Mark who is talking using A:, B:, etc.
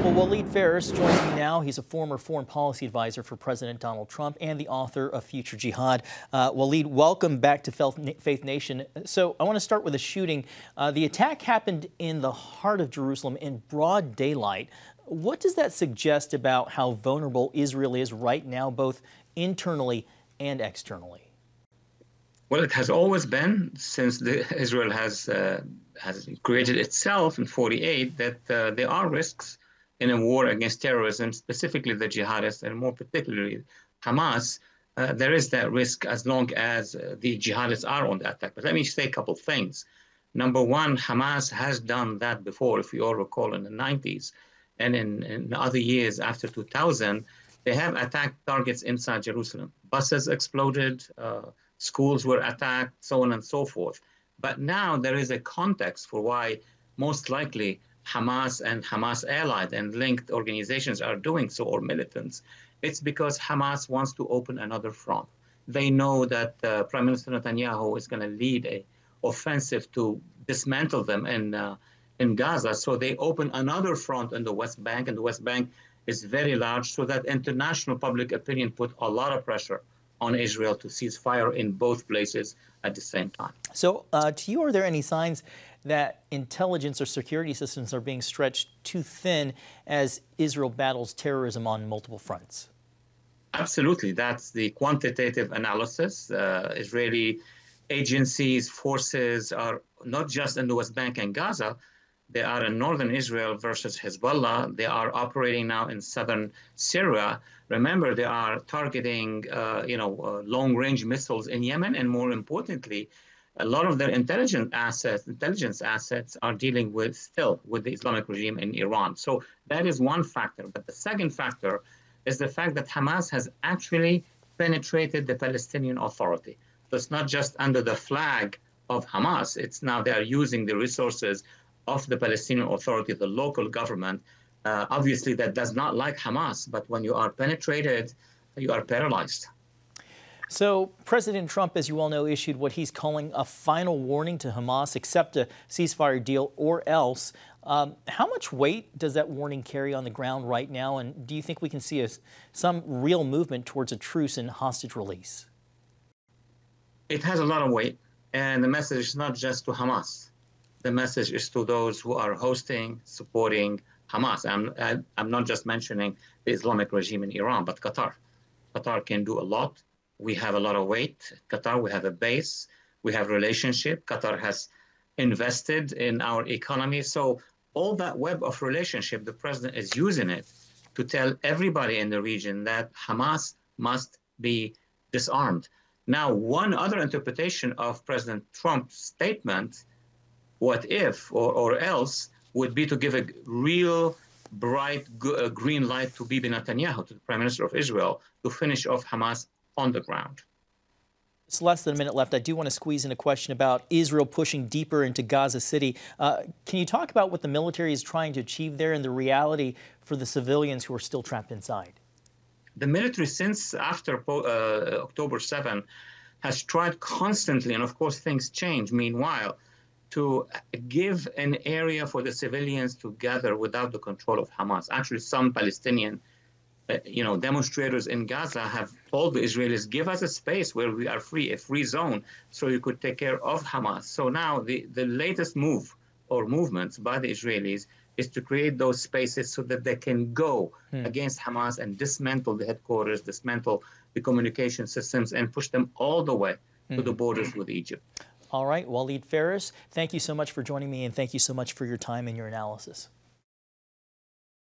A: Well, Walid Phares joins me now. He's a former foreign policy advisor for President Donald Trump and the author of Future Jihad. Walid, welcome back to Faith Nation. So I want to start with a shooting. The attack happened in the heart of Jerusalem in broad daylight. What does that suggest about how vulnerable Israel is right now, both internally and externally?
B: Well, it has always been, since Israel has created itself in '48, that there are risks in a war against terrorism, specifically the jihadists, and more particularly Hamas. There is that risk as long as the jihadists are on the attack. But let me say a couple of things. Number one, Hamas has done that before, if you all recall, in the 90s. And in other years after 2000, they have attacked targets inside Jerusalem. Buses exploded, schools were attacked, so on and so forth. But now there is a context for why most likely Hamas and Hamas allied and linked organizations are doing so, or militants. It's because Hamas wants to open another front. They know that Prime Minister Netanyahu is going to lead an offensive to dismantle them in Gaza. So they open another front in the West Bank, and the West Bank is very large, so that international public opinion put a lot of pressure on Israel to cease fire in both places at the same time.
A: So to you, are there any signs that intelligence or security systems are being stretched too thin as Israel battles terrorism on multiple fronts?
B: Absolutely. That's the quantitative analysis. Israeli agencies, forces are not just in the West Bank and Gaza. They are in northern Israel versus Hezbollah. They are operating now in southern Syria. Remember, they are targeting, long-range missiles in Yemen, and more importantly, a lot of their intelligence assets are dealing with the Islamic regime in Iran. So that is one factor. But the second factor is the fact that Hamas has actually penetrated the Palestinian Authority. So it's not just under the flag of Hamas. It's now they are using the resources of the Palestinian Authority, the local government. Obviously, that does not like Hamas, but when you are penetrated, you are paralyzed.
A: So President Trump, as you all know, issued what he's calling a final warning to Hamas: accept a ceasefire deal or else. How much weight does that warning carry on the ground right now? And do you think we can see some real movement towards a truce and hostage release?
B: It has a lot of weight. And the message is not just to Hamas. The message is to those who are hosting, supporting Hamas. I'm not just mentioning the Islamic regime in Iran, but Qatar. Qatar can do a lot. We have a lot of weight. Qatar, we have a base. We have relationship. Qatar has invested in our economy. So all that web of relationship, the president is using it to tell everybody in the region that Hamas must be disarmed. Now, one other interpretation of President Trump's statement, what if or else, would be to give a real bright green light to Bibi Netanyahu, to the Prime Minister of Israel, to finish off Hamas on the ground.
A: It's less than a minute left. I do want to squeeze in a question about Israel pushing deeper into Gaza City. Can you talk about what the military is trying to achieve there and the reality for the civilians who are still trapped inside?
B: The military, since after October 7, has tried constantly, and of course things change meanwhile, to give an area for the civilians to gather without the control of Hamas. Actually, some Palestinian demonstrators in Gaza have told the Israelis, give us a space where we are free, a free zone, so you could take care of Hamas. So now the latest move or movements by the Israelis is to create those spaces so that they can go against Hamas and dismantle the headquarters, dismantle the communication systems, and push them all the way to the borders with Egypt.
A: All right, Walid Phares, thank you so much for joining me, and thank you so much for your time and your analysis.